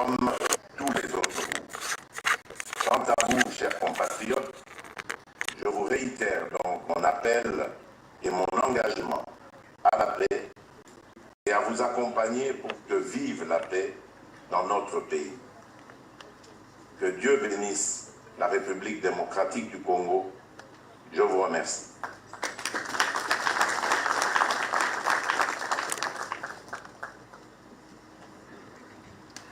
comme tous les autres groupes. Quant à vous, chers compatriotes, je vous réitère donc mon appel et mon engagement à la paix et à vous accompagner pour que vive la paix dans notre pays. Que Dieu bénisse la République démocratique du Congo. Je vous remercie.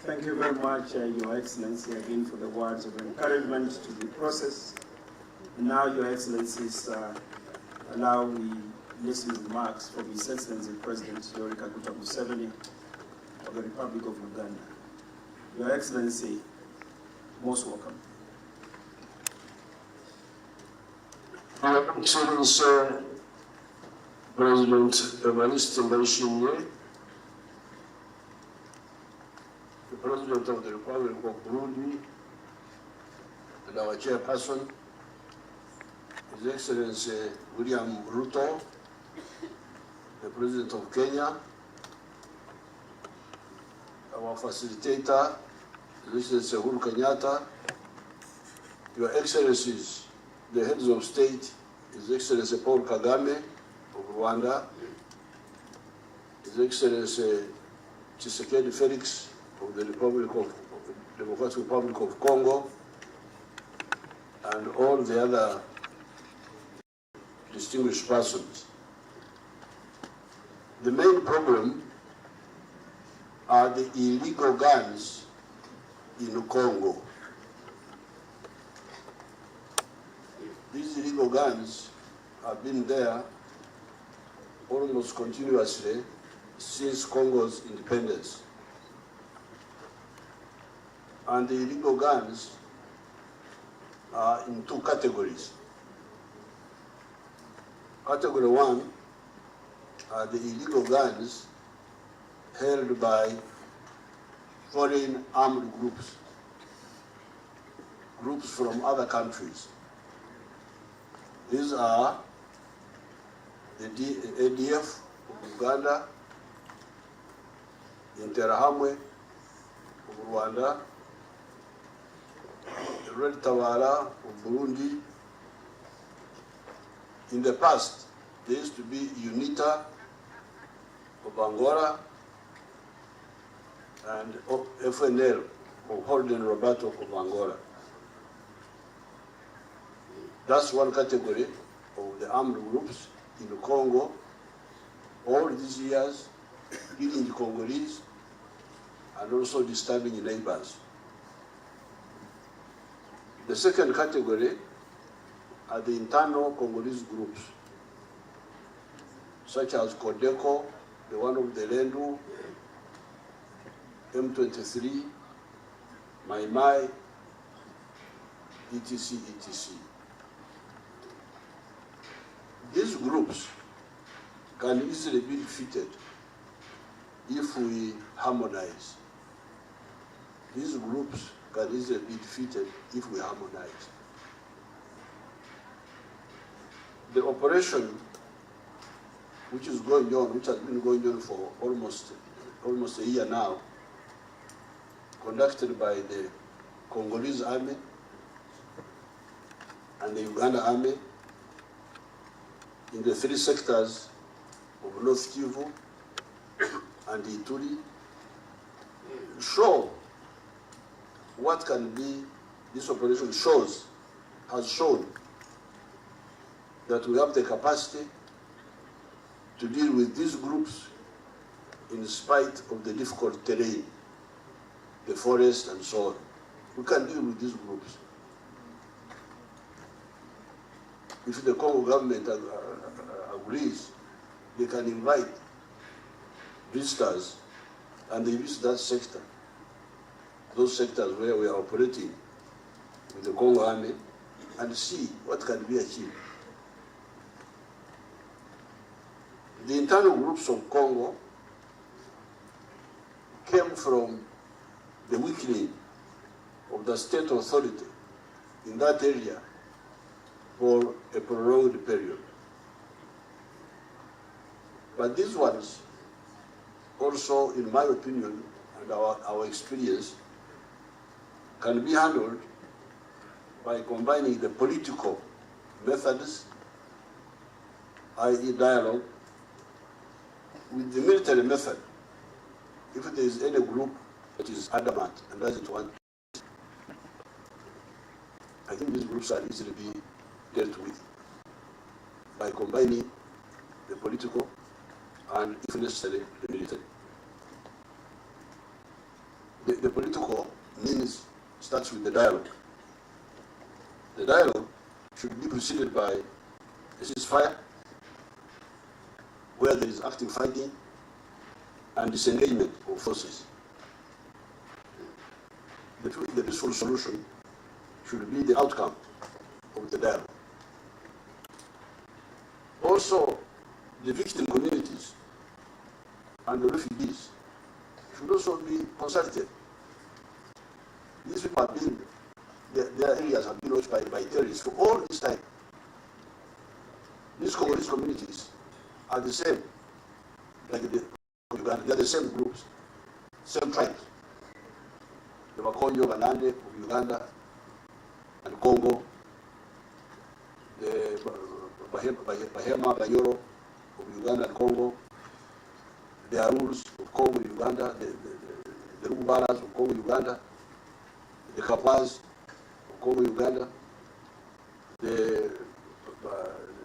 Thank you very much, Your Excellency, again for the words of encouragement to the process. And now, Your Excellencies, allow me listening remarks from His Excellency President Yoweri Kaguta Museveni of the Republic of Uganda. Your Excellency, most welcome. Your Excellency, President Evariste Ndayishimiye, the President of the Republic of Burundi, and our chairperson, His Excellency William Ruto, the President of Kenya, our facilitator, His Excellency Uhuru Kenyatta, Your Excellencies, the heads of state, His Excellency Paul Kagame of Rwanda, His Excellency Tshisekedi Felix of the Democratic Republic of Congo, and all the other distinguished persons. The main problem are the illegal guns in Congo. These illegal guns have been there almost continuously since Congo's independence. And the illegal guns are in two categories. Category one are the illegal guns held by foreign armed groups from other countries. These are the ADF of Uganda, Interahamwe of Rwanda, the Red Tabara of Burundi. In the past, there used to be UNITA of Angola and FNL of Holden Roberto of Angola. That's one category of the armed groups in the Congo. All these years, killing the Congolese and also disturbing neighbors. The second category are the internal Congolese groups, such as Codeco, the one of the Lendu, M23, Mai Mai, etc., etc. These groups can easily be defeated if we harmonize. These groups can easily be defeated if we harmonize. The operation which is going on, which has been going on for almost a year now, conducted by the Congolese army and the Uganda army in the three sectors of North Kivu and Ituri, show what can be, this operation has shown that we have the capacity to deal with these groups in spite of the difficult terrain, the forest and so on. We can deal with these groups. If the Congo government agrees, they can invite visitors and they visit that sector, those sectors where we are operating with the Congo army, and see what can be achieved. The internal groups of Congo came from the weakening of the state authority in that area for a prolonged period. But these ones also, in my opinion and our experience, can be handled by combining the political methods, i.e. dialogue, with the military method. If there is any group that is adamant and doesn't want, I think these groups are easily be dealt with by combining the political and, if necessary, the military. The political means starts with the dialogue. The dialogue should be preceded by a ceasefire where there is active fighting and disengagement of forces. The peaceful solution should be the outcome of the dialogue. Also, the victim communities and the refugees should also be consulted. These people have been, their areas have been occupied by terrorists for all this time. These Congolese communities are the same, like Uganda. They are the same groups, same tribes. The Makonjo, Banande of Uganda and Congo, the Bahema, Banyoro of Uganda and Congo, the Arus of Congo, Uganda, the Rubaras of Congo, Uganda, the Kapaz of Congo, Uganda, the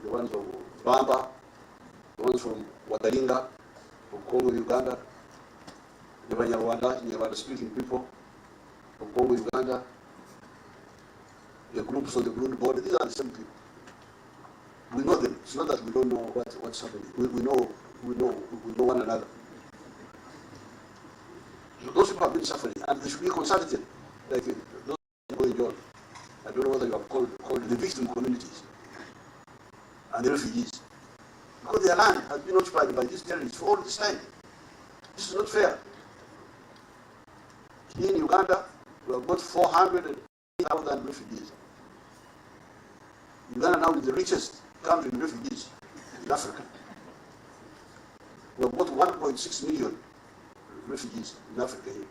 ones of Bamba, the ones from Wataringa of Congo, Uganda, the Banyarwanda speaking people of Congo, Uganda, the groups on the Burundi border. These are the same people. We know them. It's not that we don't know what's happening. We know one another. So those people have been suffering, and they should be consulted. Like those going on. I don't know whether you have called the victim communities and the refugees, because their land has been occupied by these terrorists for all this time. This is not fair. Here in Uganda, we have got 400,000 refugees. Uganda now is the richest country in refugees in Africa. We have got 1.6 million refugees in Africa here.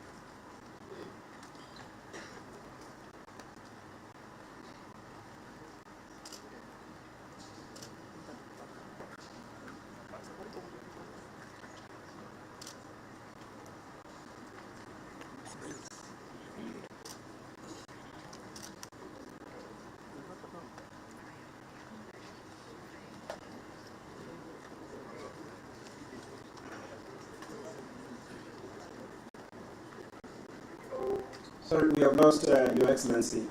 Sorry, we have lost Your Excellency.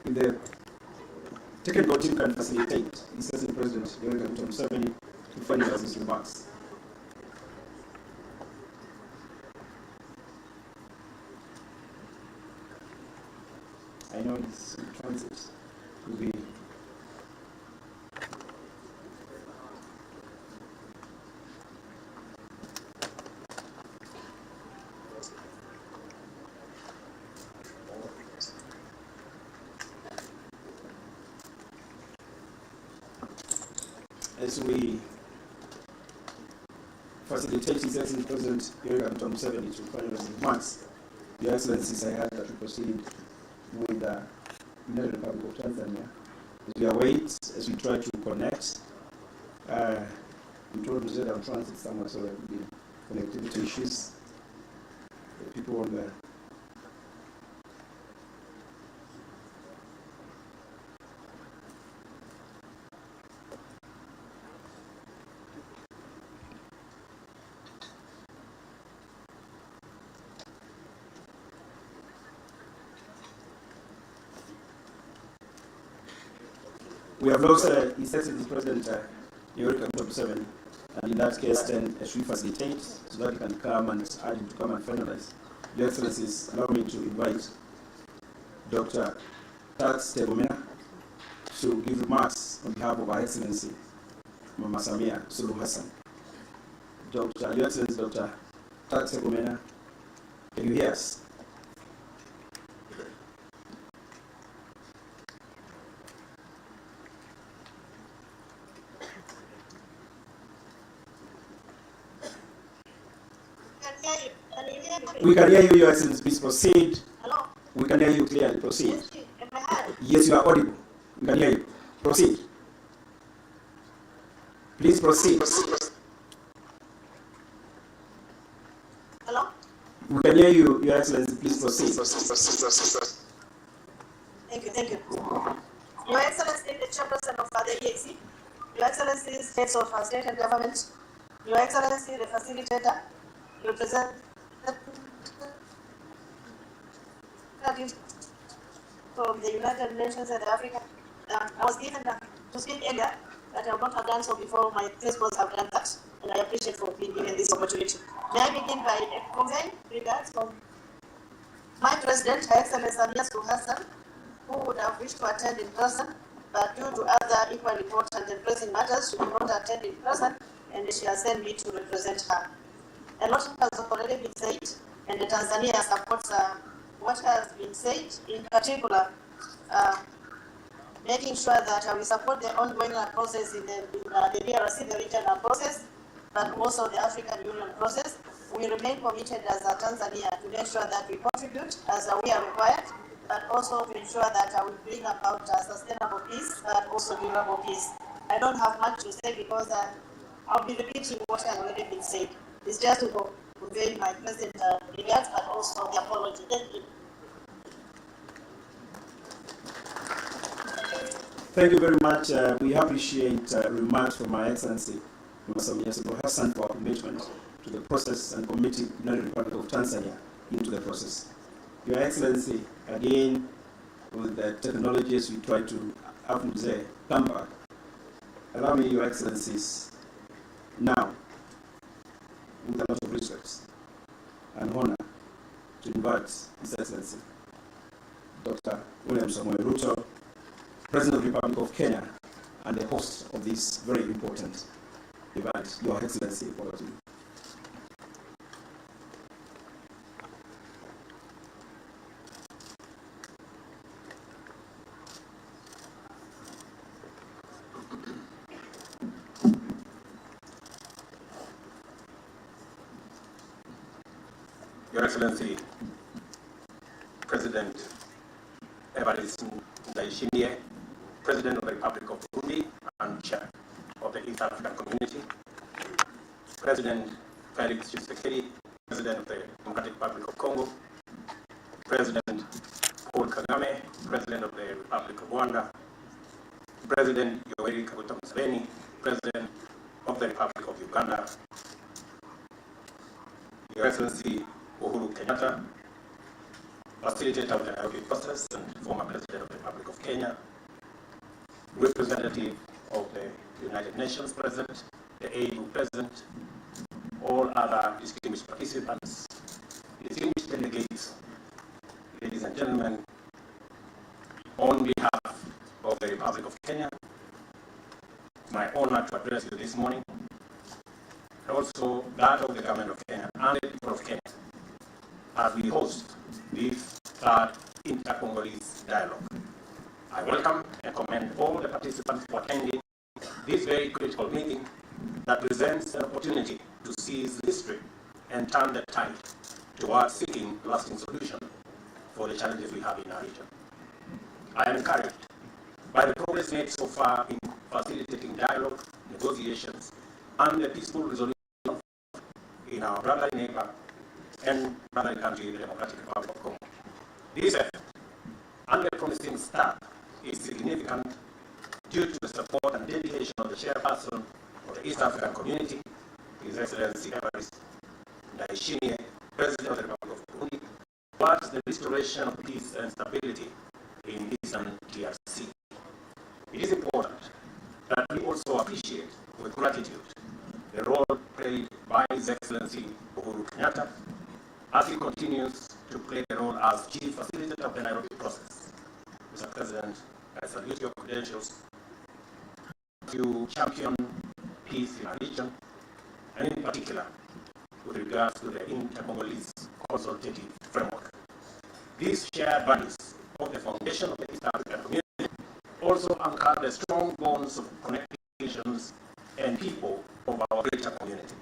If the technical team can facilitate the Assistant President, Yoweri Museveni, to finalize his remarks. I know it's in transit. Will be as we facilitate His Excellency President Yoweri Museveni to finalize his remarks, Your Excellencies, I had that we proceed with the United Republic of Tanzania. As we await, as we try to connect, we told you that I'm transit somewhere, so there will be connectivity issues. The people on the we have lost His Excellency President Yoweri Museveni, and in that case, then as we facilitate so that he can come and urge him to come and finalize. Your Excellencies, allow me to invite Dr. Tax Tegomena to give remarks on behalf of Her Excellency Mama Samia Suluhu Hassan. Your Excellency Dr. Tax Tegomena, can you hear us? We can hear you, Your Excellency. Please proceed. Hello. We can hear you clearly. Proceed. Am I heard? Yes, you are audible. We can hear you. Proceed. Please proceed. Hello? We can hear you, Your Excellency. Please proceed. Thank you. Your Excellency, the Chairperson of the EAC, Your Excellency, Heads of State and Government, Your Excellency, the Facilitator, Representative from the United Nations and Africa. I was given to speak earlier, but I would not have done so before my principals have done that, and I appreciate for being given this opportunity. May I begin by conveying regards from my President, Her Excellency Samia Suluhu Hassan, who would have wished to attend in person, but due to other equally important and pressing matters, she could not attend in person, and she has sent me to represent her. A lot has already been said, and Tanzania supports what has been said, in particular, making sure that we support the ongoing process in the DRC, the regional process, but also the African Union process. We remain committed as Tanzania to make sure that we contribute as we are required, but also to ensure that we bring about sustainable peace, but also durable peace. I don't have much to say because I'll be repeating what has already been said. It's just to convey my present regards, but also the apology. Thank you. Thank you very much. We appreciate remarks from Her Excellency Samia Suluhu Hassan for our commitment to the process and committing the United Republic of Tanzania into the process. Your Excellency, again, with the technologies we try to have Mzee come back. Allow me, Your Excellencies, now, with a lot of respect and honor, to invite His Excellency, Dr. William Samoei Ruto, President of the Republic of Kenya, and the host of this very important event. Your Excellency, over to you. Your Excellency, President Evariste Ndayishimiye, President of the Republic of Burundi and Chair of the East African Community, President Felix Tshisekedi, President of the Democratic Republic of Congo, President Paul Kagame, President of the Republic of Rwanda, President Yoweri Kaguta Museveni, President of the Republic of Uganda, Your Excellency Uhuru Kenyatta, Facilitator of the Nairobi process and former President of the Republic of Kenya, representative of the United Nations President, the AU President, all other distinguished participants, distinguished delegates, ladies and gentlemen, on behalf of the Republic of Kenya, it's my honor to address you this morning, and also that of the government of Kenya and the people of Kenya, as we host this third inter-Congolese dialogue. I welcome and commend all the participants for attending this very critical meeting that presents an opportunity to seize history and turn the tide towards seeking lasting solution for the challenges we have in our region. I am encouraged by the progress made so far in facilitating dialogue, negotiations, and the peaceful resolution in our brotherly neighbor and brotherly country, the Democratic Republic of Congo. This effort and the promising start is significant due to the support and dedication of the chairperson of the East African Community, His Excellency Evariste Ndayishimiye, President of the Republic of Burundi, towards the restoration of peace and stability in eastern DRC. It is important that we also appreciate with gratitude the role played by His Excellency Uhuru Kenyatta as he continues to play the role as chief facilitator of the Nairobi process. Mr. President, I salute your credentials to champion peace in our region, and in particular, with regards to the inter-Congolese consultative framework. These shared values of the foundation of the East African community also anchor the strong bonds of connections and people of our greater community.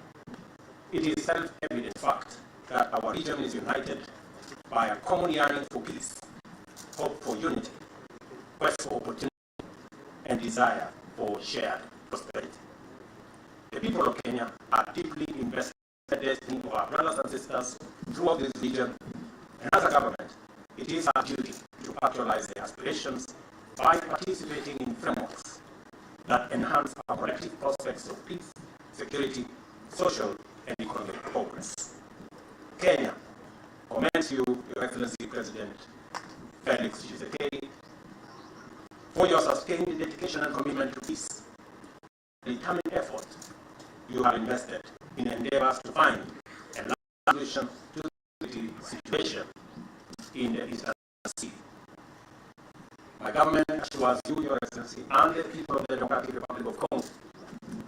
It is self-evident fact that our region is united by a common yearning for peace hope for unity, quest for opportunity, and desire for shared prosperity. The people of Kenya are deeply invested in the destiny of our brothers and sisters throughout this region, and as a government, it is our duty to actualize their aspirations by participating in frameworks that enhance our collective prospects of peace, security, social, and economic progress. Kenya commends you, Your Excellency President Felix Tshisekedi, for your sustained dedication and commitment to peace, the determined effort you have invested in endeavors to find a lasting solution to the situation in the Eastern Sea. My government assures you, Your Excellency, and the people of the Democratic Republic of Congo,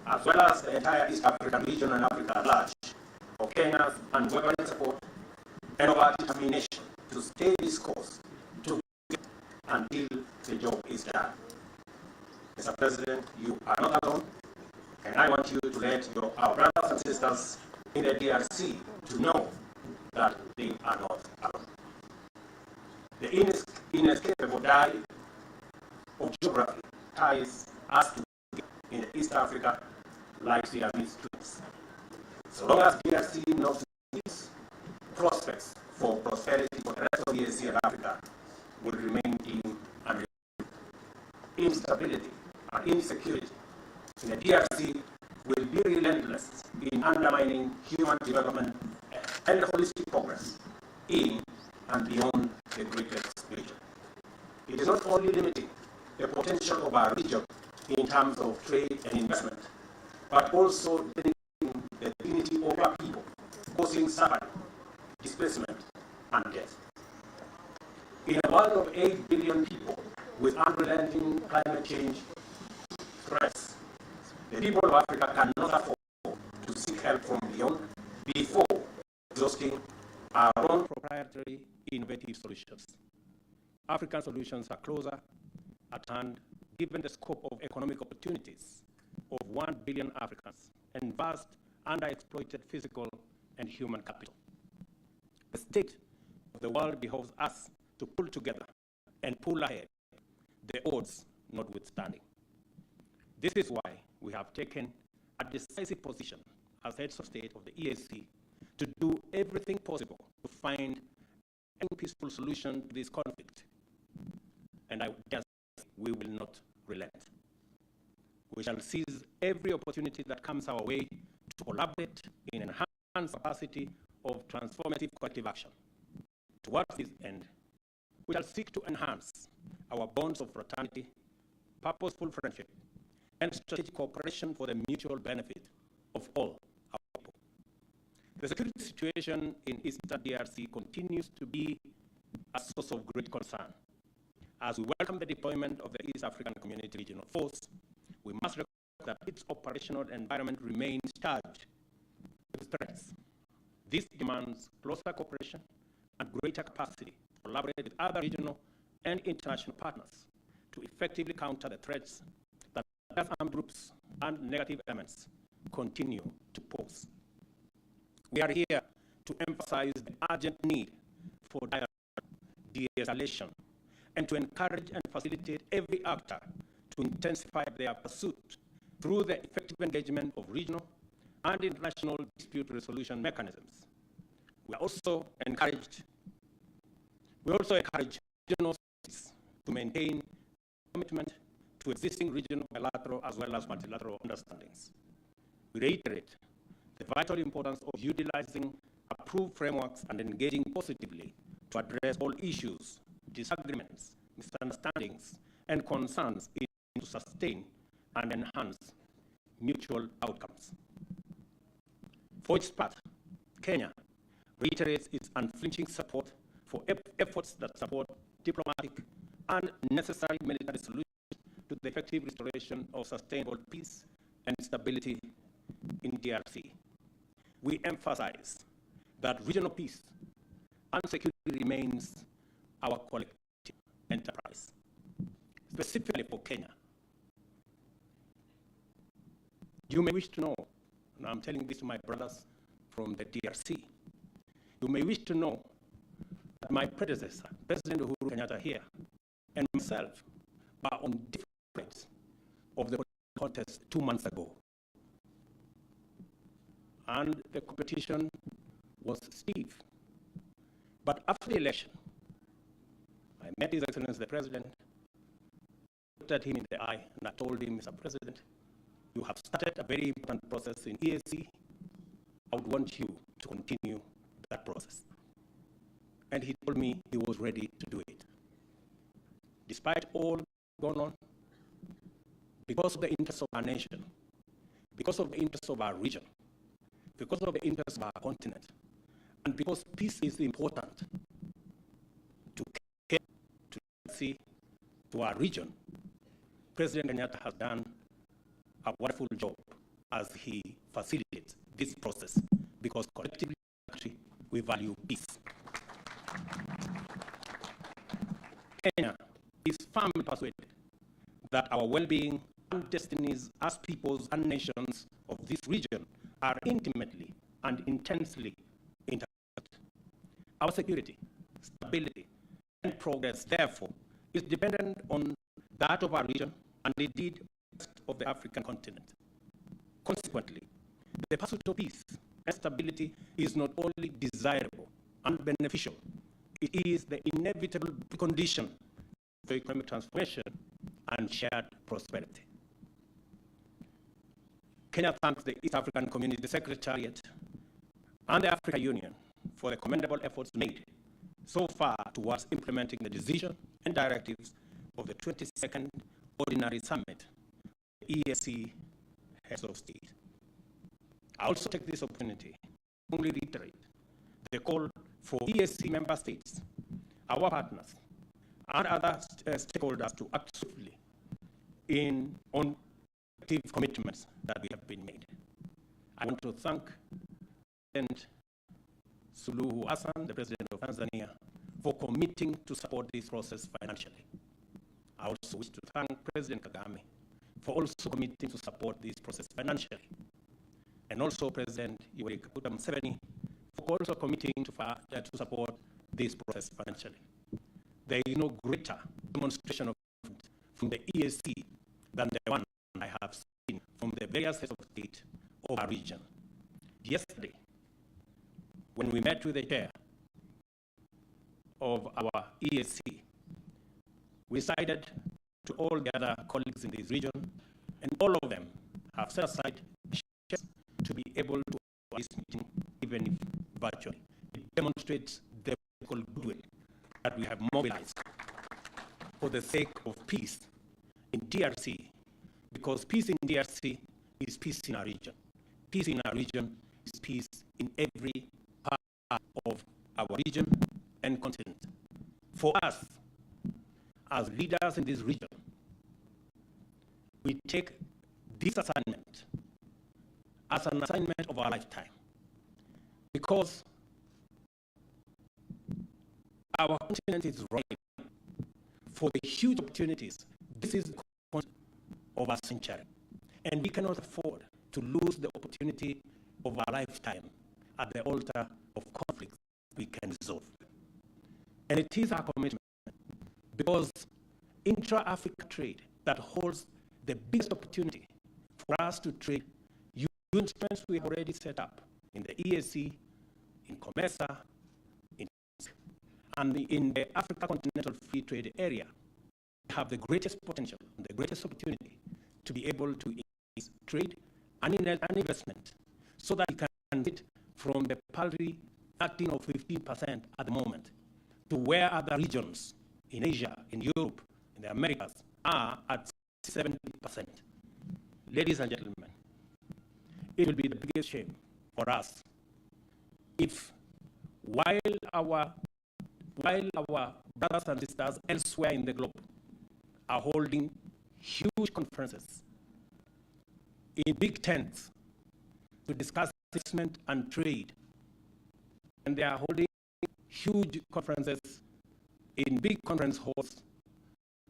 as well as the entire East African region and Africa at large, for Kenya's unwavering support and our determination to stay this course together until the job is done. Mr. President, you are not alone, and I want you to let our brothers and sisters in the DRC to know that they are not alone. The inescapable die of geography ties us together in the East Africa like Siamese twins. So long as DRC knows this, prospects for prosperity for the rest of the EAC and Africa will remain dim and real. Instability and insecurity in the DRC will be relentless in undermining human development and holistic progress in and beyond the Great Lakes region. It is not only limiting the potential of our region in terms of trade and investment, but also limiting the dignity of our people, causing suffering, displacement, and death. In a world of 8 billion people with unrelenting climate change threats, the people of Africa cannot afford to seek help from beyond before exhausting our own proprietary innovative solutions. African solutions are closer at hand given the scope of economic opportunities of 1 billion Africans and vast underexploited physical and human capital. The state of the world behoves us to pull together and pull ahead, the odds notwithstanding. This is why we have taken a decisive position as heads of state of the EAC to do everything possible to find a peaceful solution to this conflict. And I dare say we will not relent. We shall seize every opportunity that comes our way to collaborate in enhanced capacity of transformative collective action. Towards this end, we shall seek to enhance our bonds of fraternity, purposeful friendship, and strategic cooperation for the mutual benefit of all our people. The security situation in Eastern DRC continues to be a source of great concern. As we welcome the deployment of the East African Community Regional Force, we must recognize that its operational environment remains charged with threats. This demands closer cooperation and greater capacity to collaborate with other regional and international partners to effectively counter the threats that armed groups and negative elements continue to pose. We are here to emphasize the urgent need for dialogue, de-escalation, and to encourage and facilitate every actor to intensify their pursuit through the effective engagement of regional and international dispute resolution mechanisms. We also encourage regional states to maintain commitment to existing regional bilateral as well as multilateral understandings. We reiterate the vital importance of utilizing approved frameworks and engaging positively to address all issues, disagreements, misunderstandings, and concerns to sustain and enhance mutual outcomes. For its part, Kenya reiterates its unflinching support for efforts that support diplomatic and necessary military solutions to the effective restoration of sustainable peace and stability in DRC. We emphasize that regional peace and security remains our collective enterprise. Specifically for Kenya, you may wish to know, and I'm telling this to my brothers from the DRC, you may wish to know that my predecessor, President Uhuru Kenyatta here, and myself were on different sides of the contest 2 months ago. And the competition was stiff. But after the election, I met His Excellency the President, looked at him in the eye, and I told him, Mr. President, you have started a very important process in EAC. I would want you to continue that process. And he told me he was ready to do it. Despite all going on, because of the interests of our nation, because of the interests of our region, because of the interests of our continent, and because peace is important to care, to see, to our region, President Kenyatta has done a wonderful job as he facilitates this process, because collectively, actually, we value peace. Kenya is firmly persuaded that our well-being and destinies as peoples and nations of this region are intimately and intensely interconnected. Our security, stability, and progress, therefore, is dependent on that of our region and indeed of the African continent. Consequently, the pursuit of peace and stability is not only desirable and beneficial, it is the inevitable condition for economic transformation and shared prosperity. Kenya thanks the East African Community Secretariat and the African Union for the commendable efforts made so far towards implementing the decision and directives of the 22nd Ordinary Summit, the EAC Heads of State. I also take this opportunity to only reiterate the call for EAC member states, our partners, and other stakeholders to act swiftly on active commitments that we have been made. I want to thank President Suluhu Hassan, the President of Tanzania, for committing to support this process financially. I also wish to thank President Kagame for also committing to support this process financially, and also President Yoweri Kaguta Museveni for also committing to support this process financially. There is no greater demonstration of from the EAC than the one I have seen from the various heads of state of our region. Yesterday, when we met with the chair of our EAC, we decided to all the other colleagues in this region, and all of them have set aside to be able to have this meeting, even if virtually. It demonstrates the political goodwill that we have mobilized for the sake of peace in DRC, because peace in DRC is peace in our region. Peace in our region is peace in every part of our region and continent. For us, as leaders in this region, we take this assignment as an assignment of our lifetime, because our continent is ripe for the huge opportunities. This is the continent of our century, and we cannot afford to lose the opportunity of our lifetime at the altar of conflicts we can resolve. And it is our commitment, because intra-Africa trade that holds the biggest opportunity for us to trade instruments we have already set up in the EAC, in COMESA, and in the Africa Continental Free Trade Area. We have the greatest potential and the greatest opportunity to be able to increase trade and investment, so that we can get from the paltry 13 or 15% at the moment to where other regions in Asia, in Europe, in the Americas are at 70%. Ladies and gentlemen, it will be the biggest shame for us if, while our brothers and sisters elsewhere in the globe are holding huge conferences in big tents to discuss investment and trade, and they are holding huge conferences in big conference halls to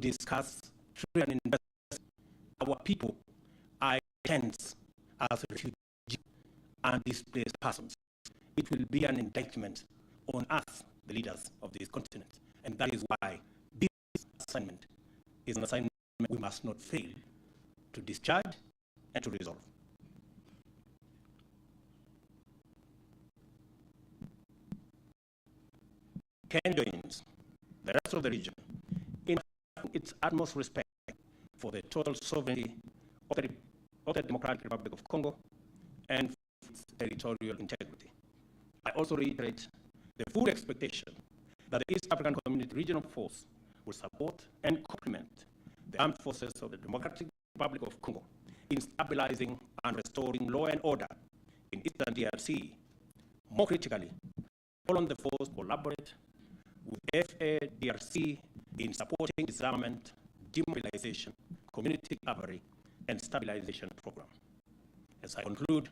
discuss trade and investment, our people are in tents as refugees and displaced persons. It will be an indictment on us the leaders of this continent. And that is why this assignment is an assignment we must not fail to discharge and to resolve. Kenya joins the rest of the region in its utmost respect for the total sovereignty of the Democratic Republic of Congo and its territorial integrity. I also reiterate the full expectation that the East African Community Regional Force will support and complement the armed forces of the Democratic Republic of Congo in stabilizing and restoring law and order in Eastern DRC. More critically, call on the force to collaborate with FADRC in supporting disarmament, demobilization, community recovery, and stabilization program. As I conclude,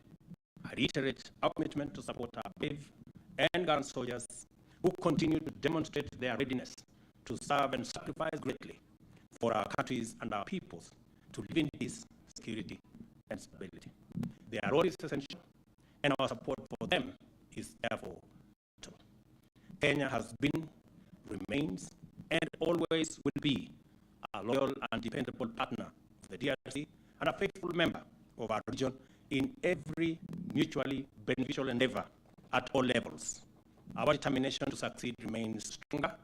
I reiterate our commitment to support our brave and gallant soldiers who continue to demonstrate their readiness to serve and sacrifice greatly for our countries and our peoples to live in peace, security, and stability. Their role is essential, and our support for them is therefore total. Kenya has been, remains, and always will be a loyal and dependable partner of the DRC and a faithful member of our region in every mutually beneficial endeavor at all levels. Our determination to succeed remains stronger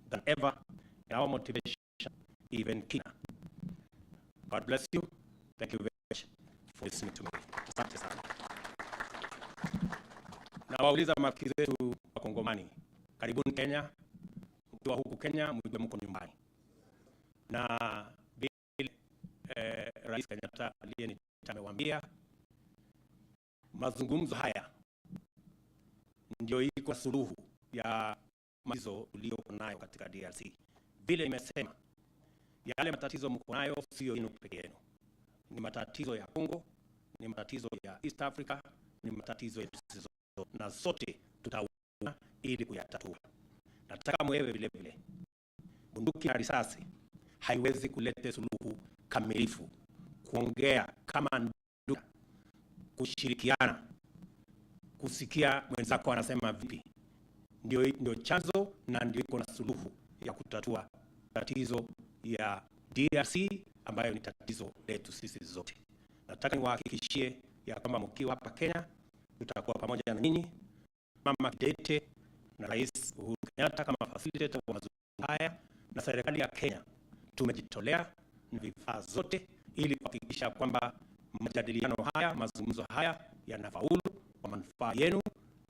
than ever, and our motivation even keener. God bless you. Thank you very much for listening to me. Asante sana. Na wauliza marafiki zetu wa Kongomani, karibuni Kenya. Mkiwa huku Kenya, mjue mko nyumbani. Na vile Rais Kenyatta amewaambia, mazungumzo haya ndio iko suluhu ya matatizo ulioko nayo katika DRC. Vile nimesema, yale matatizo mko nayo sio yenu peke yenu. Ni matatizo ya Kongo, ni matatizo ya East Africa, ni matatizo yetu sisi zote, na sote tutaungana ili kuyatatua. Nataka mwewe vile vile, bunduki na risasi haiwezi kuleta suluhu kamilifu. Kuongea kama ndugu, kushirikiana, kusikia mwenzako anasema vipi, ndio chanzo na ndio iko na suluhu ya kutatua tatizo ya DRC ambayo ni tatizo letu sisi zote. Nataka niwahakikishie ya kwamba mkiwa hapa Kenya tutakuwa pamoja na ninyi, Mama Kidete na Rais Uhuru Kenyatta kama facilitator wa mazungumzo haya, na serikali ya Kenya tumejitolea na vifaa zote ili kuhakikisha kwamba majadiliano haya, mazungumzo haya yanafaulu kwa manufaa yenu,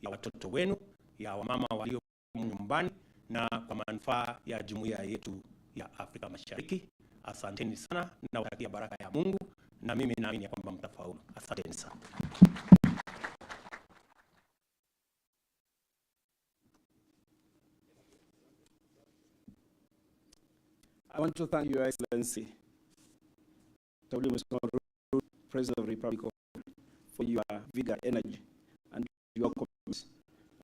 ya watoto wenu, ya wamama walio nyumbani, na kwa manufaa ya jumuiya yetu ya Afrika Mashariki. Asanteni sana, na watakia baraka ya Mungu, na mimi naamini kwamba mtafaulu. Asanteni sana. I want to thank Your Excellency, Ruto, President of the Republic of Congo, for your vigor, energy, and your commitment,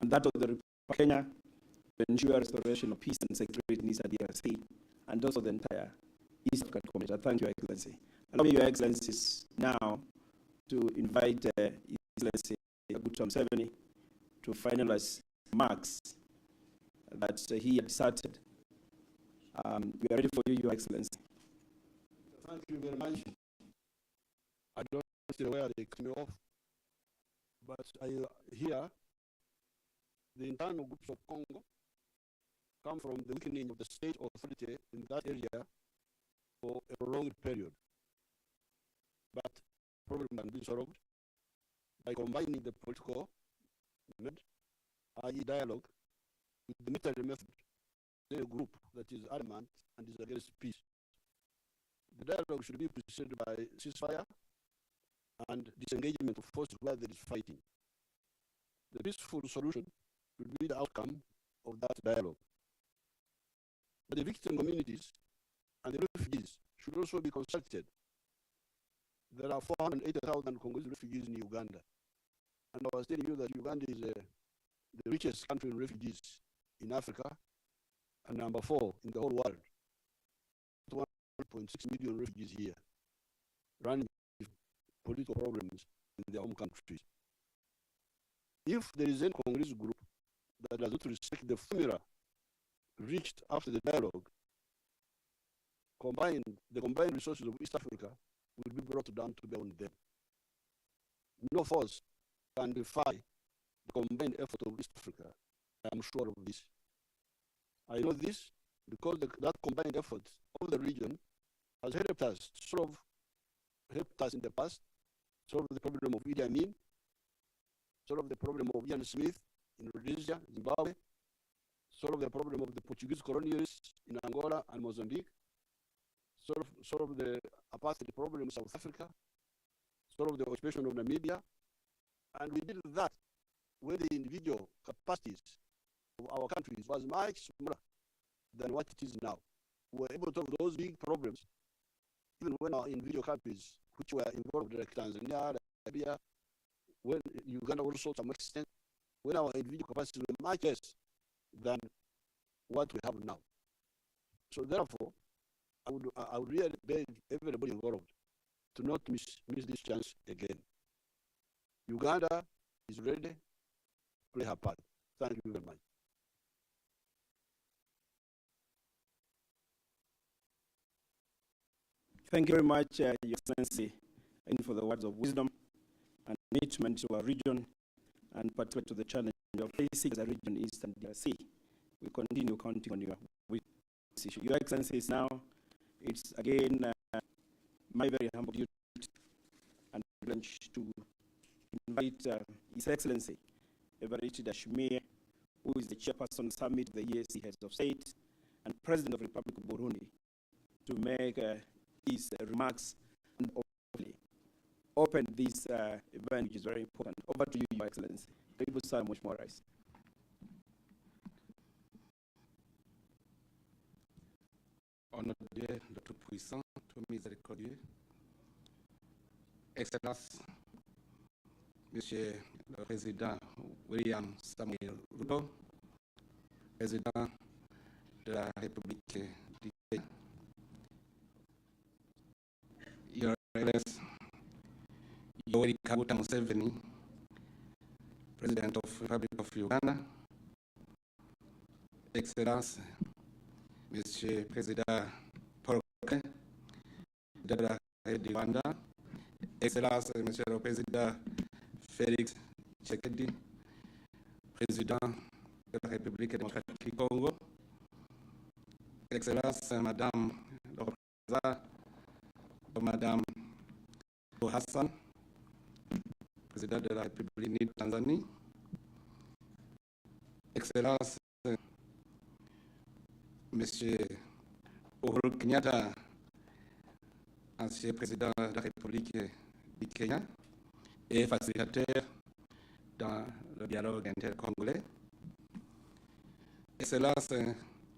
and that of the Republic of Kenya to ensure restoration of peace and security in Eastern DRC, and also the entire East African community. I thank Your Excellency. Allow me, Your Excellencies, now to invite His Excellency Ruto Museveni to finalize remarks that he had started. We are ready for you, Your Excellency. Thank you very much. I don't know where they cut me off, but I hear the internal groups of Congo come from the weakening of the state authority in that area for a prolonged period. But the problem can be solved by combining the political method, i.e. dialogue, with the military method, a group that is adamant and is against peace. The dialogue should be preceded by ceasefire and disengagement of forces where there is fighting. The peaceful solution will be the outcome of that dialogue. But the victim communities and the refugees should also be consulted. There are 480,000 Congolese refugees in Uganda. And I was telling you that Uganda is the richest country in refugees in Africa, and number 4 in the whole world. 1.6 million refugees here, running with political problems in their home countries. If there is any Congolese group that does not respect the formula reached after the dialogue, the combined resources of East Africa will be brought down to bear on them. No force can defy the combined effort of East Africa. I am sure of this. I know this because that combined effort of the region has helped us in the past, solve the problem of Idi Amin, solve the problem of Ian Smith in Rhodesia, Zimbabwe, solve the problem of the Portuguese colonialists in Angola and Mozambique, solve the apartheid problem in South Africa, solve the occupation of Namibia, and we did that when the individual capacities of our countries was much smaller than what it is now. We were able to solve those big problems even when our individual countries, which were involved like Tanzania, Libya, when Uganda also to some extent, when our individual capacities were much less than what we have now. So therefore, I would really beg everybody involved to not miss this chance again. Uganda is ready to play her part. Thank you very much. Thank you very much, Your Excellency, and for the words of wisdom and commitment to our region, and particularly to the challenge of facing as a region, Eastern DRC. We continue counting on your issue. Your Excellency, now it's again my very humble duty and privilege to invite His Excellency Evariste Ndayishimiye, who is the chairperson summit of the EAC Heads of State and President of the Republic of Burundi, to make his remarks and open this event, which is very important. Over to you, Your Excellency. Karibu sana Mheshimiwa Rais. Au nom de Dieu, le Tout-Puissant, tout miséricordieux, Excellence, Monsieur le Président William Samuel Ruto, Président de la République du Kenya, Your Excellency Yoweri Kaguta Museveni, President of the Republic of Uganda, Excellence, Monsieur le Président Paul Kagame de la République du Rwanda, Excellence, Monsieur le Président Félix Tshisekedi, Président de la République démocratique du Congo, Excellence, Madame le représentant, Madame Hassan, Président de la République de Tanzanie, Excellence, Monsieur Uhuru Kenyatta, ancien président de la République du Kenya et facilitateur dans le dialogue intercongolais. Excellence,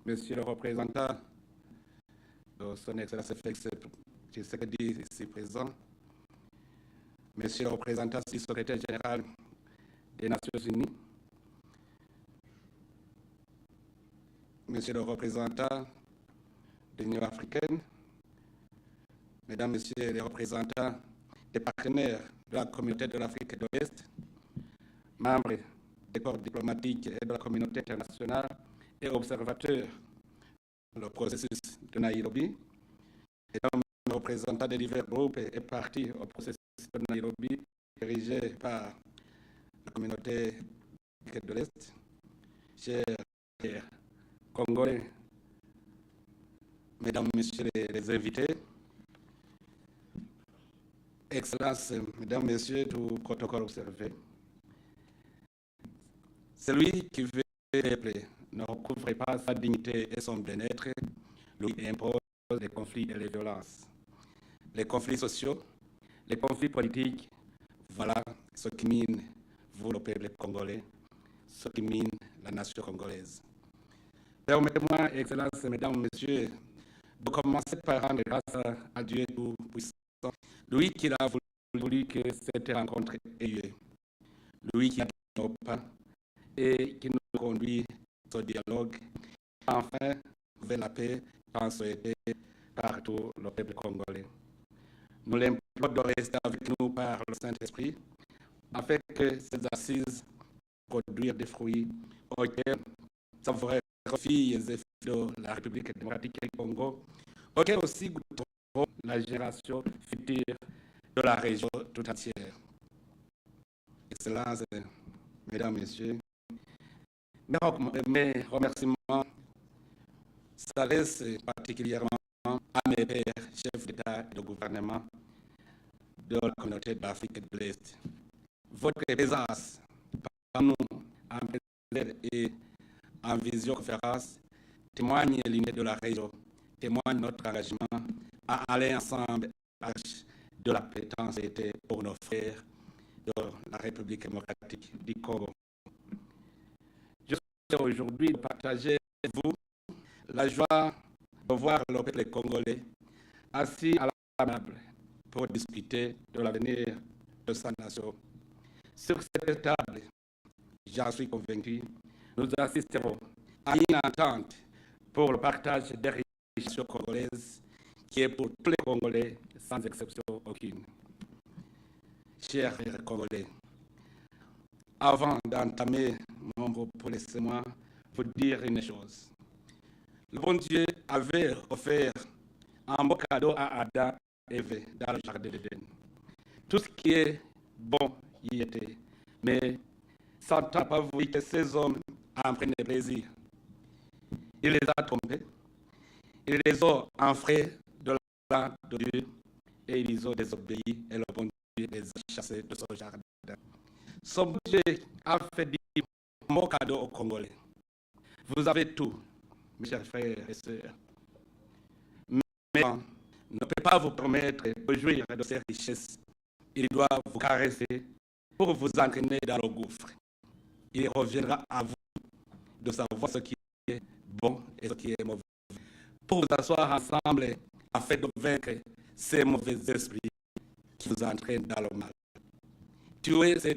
Monsieur le représentant de son Excellence Félix Tshisekedi ici présent, Monsieur le représentant du secrétaire général des Nations Unies, Monsieur le représentant de l'Union africaine, Mesdames, Messieurs les représentants des partenaires de la communauté de l'Afrique de l'Ouest, membres des corps diplomatiques et de la communauté internationale et observateurs du processus de Nairobi, Mesdames, les représentants des divers groupes et partis au processus de Nairobi dirigé par la communauté de l'Est, chers Congolais, Mesdames, Messieurs les invités, Excellences, Mesdames, Messieurs, tout protocole observé. Celui qui veut peuple ne recouvre pas sa dignité et son bien-être, lui impose les conflits et les violences. Les conflits sociaux, les conflits politiques, voilà ce qui mine vous, le peuple congolais, ce qui mine la nation congolaise. Permettez-moi, Excellences, Mesdames, Messieurs, de commencer par rendre grâce à Dieu Tout-Puissant, lui qui a voulu que cette rencontre ait lieu, lui qui a nos pas et qui nous conduit au dialogue, enfin vers la paix tant souhaitée par tout le peuple congolais. Nous l'implorons de rester avec nous par le Saint-Esprit, afin que ces assises produisent des fruits auxquels savourèrent filles et filles de la République démocratique du Congo, auxquels aussi goûteront la génération future de la région tout entière. Excellences, Mesdames, Messieurs, mes remerciements s'adressent particulièrement à mes pères, chefs d'État et de gouvernement de la communauté d'Afrique de l'Est. Votre présence parmi nous en présence et en visioconférence témoigne l'unité de la région, témoigne notre engagement à aller ensemble à de la pétence pour nos frères de la République démocratique du Congo. Je souhaite aujourd'hui partager avec vous la joie de voir le peuple congolais assis à la table pour discuter de l'avenir de sa nation. Sur cette table, j'en suis convaincu, nous assisterons à une entente pour le partage des richesses congolaises qui est pour tous les Congolais sans exception aucune. Chers Congolais, avant d'entamer mon propos, laissez-moi vous dire une chose. Le bon Dieu avait offert un beau cadeau à Adam et Ève dans le jardin d'Éden. Tout ce qui est bon y était, mais Satan n'a pas voulu que ces hommes en prennent plaisir. Il les a trompés, il les a enfreint de la part de Dieu et ils ont désobéi et le bon Dieu les a chassés de son jardin. Son bon Dieu a fait dire un beau cadeau aux Congolais. Vous avez tout, mes chers frères et sœurs. Mais on ne peut pas vous promettre de jouir de ces richesses. Il doit vous caresser pour vous entraîner dans le gouffre. Il reviendra à vous de savoir ce qui est bon et ce qui est mauvais. Pour vous asseoir ensemble afin de vaincre ces mauvais esprits qui vous entraînent dans le mal. Tuer, c'est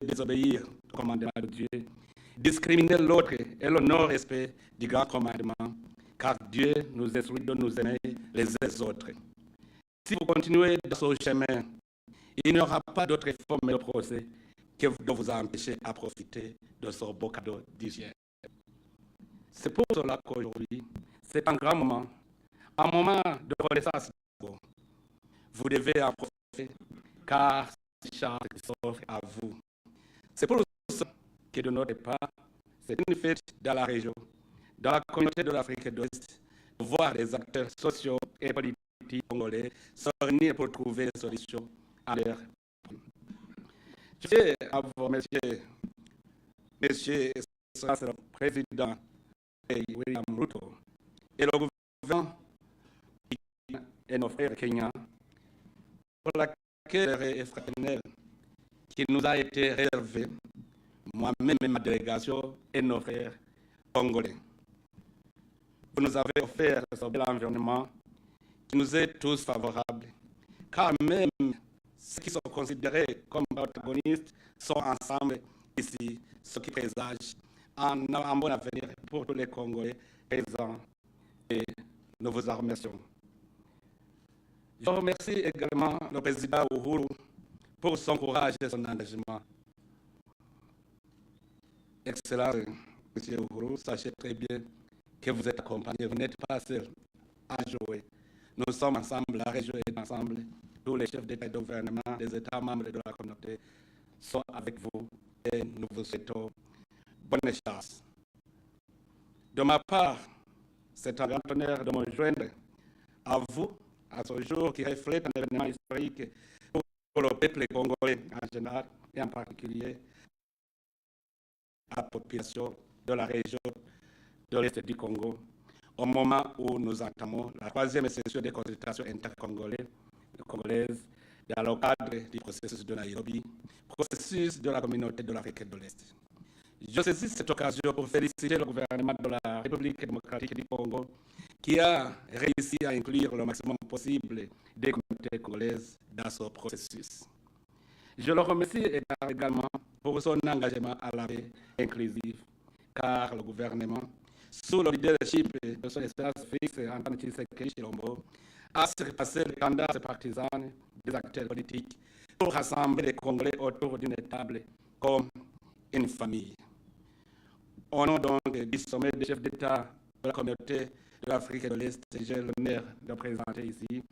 désobéir au commandement de Dieu. Discriminer l'autre et le non-respect du grand commandement, car Dieu nous instruit de nous aimer les uns les autres. Si vous continuez dans ce chemin, il n'y aura pas d'autre forme de procès que de vous empêcher à profiter de ce beau cadeau d'hygiène. C'est pour cela qu'aujourd'hui, c'est un grand moment, un moment de renaissance. Vous devez en profiter, car c'est une chance qui s'offre à vous. C'est pour ça que de notre part, c'est une fête dans la région, dans la communauté de l'Afrique de l'Ouest, de voir les acteurs sociaux et politiques congolais se réunir pour trouver des solutions à leurs problèmes. Je tiens à vous remercier, Monsieur le Président William Ruto et le gouvernement et nos frères kenyans pour l'accueil fraternel qui nous a été réservé, moi-même et ma délégation et nos frères congolais. Vous nous avez offert ce bel environnement qui nous est tous favorable, car même ceux qui sont considérés comme protagonistes sont ensemble ici, ce qui présage un bon avenir pour tous les Congolais présents et nous vous en remercions. Je remercie également le président Uhuru pour son courage et son engagement. Excellent, M. Uhuru, sachez très bien que vous êtes accompagné, vous n'êtes pas seul à jouer. Nous sommes ensemble, la région est ensemble, tous les chefs d'État et de gouvernement, les États membres de la communauté sont avec vous et nous vous souhaitons bonne chance. De ma part, c'est un grand honneur de me joindre à vous à ce jour qui reflète un événement historique pour le peuple congolais en général et en particulier à la population de la région de l'Est du Congo, au moment où nous entamons la troisième session des consultations intercongolaises dans le cadre du processus de Nairobi, processus de la communauté de l'Afrique de l'Est. Je saisis cette occasion pour féliciter le gouvernement de la République démocratique du Congo qui a réussi à inclure le maximum possible des communautés congolaises dans ce processus. Je le remercie également pour son engagement à la paix inclusive, car le gouvernement, sous le leadership de son Excellence fixe Antoine Tshisekedi Tshilombo, a surpassé les tendances partisanes des acteurs politiques pour rassembler les Congolais autour d'une table comme une famille. Au nom donc du sommet des chefs d'État de la communauté de l'Afrique de l'Est, j'ai l'honneur de présenter ici,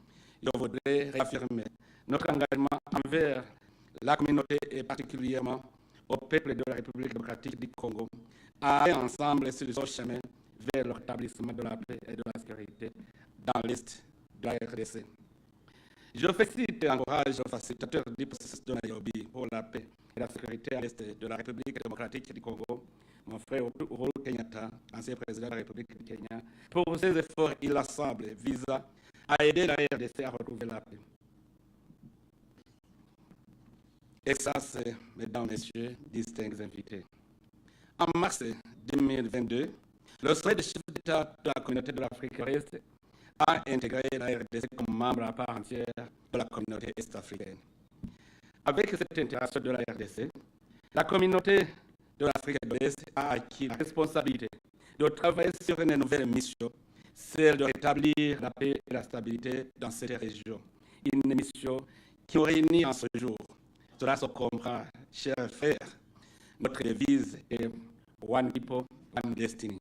je voudrais réaffirmer notre engagement envers la communauté et particulièrement au peuple de la République démocratique du Congo à aller ensemble sur ce chemin vers le rétablissement de la paix et de la sécurité dans l'Est de la RDC. Je félicite et encourage le facilitateur du processus de Nairobi pour la paix et la sécurité à l'Est de la République démocratique du Congo, mon frère Uhuru Kenyatta, ancien président de la République du Kenya, pour ses efforts inlassables visant à aider la RDC à retrouver la paix. Excellences, mesdames, messieurs, distingués invités. En mars 2022, le sommet des chefs d'État de la communauté de l'Afrique de l'Est a intégré la RDC comme membre à part entière de la communauté est-africaine. Avec cette intégration de la RDC, la communauté de l'Afrique de l'Est a acquis la responsabilité de travailler sur une nouvelle mission, celle de rétablir la paix et la stabilité dans cette région. Une mission qui nous réunit en ce jour. Cela se comprend, chers frères. Notre devise est One People, One Destiny.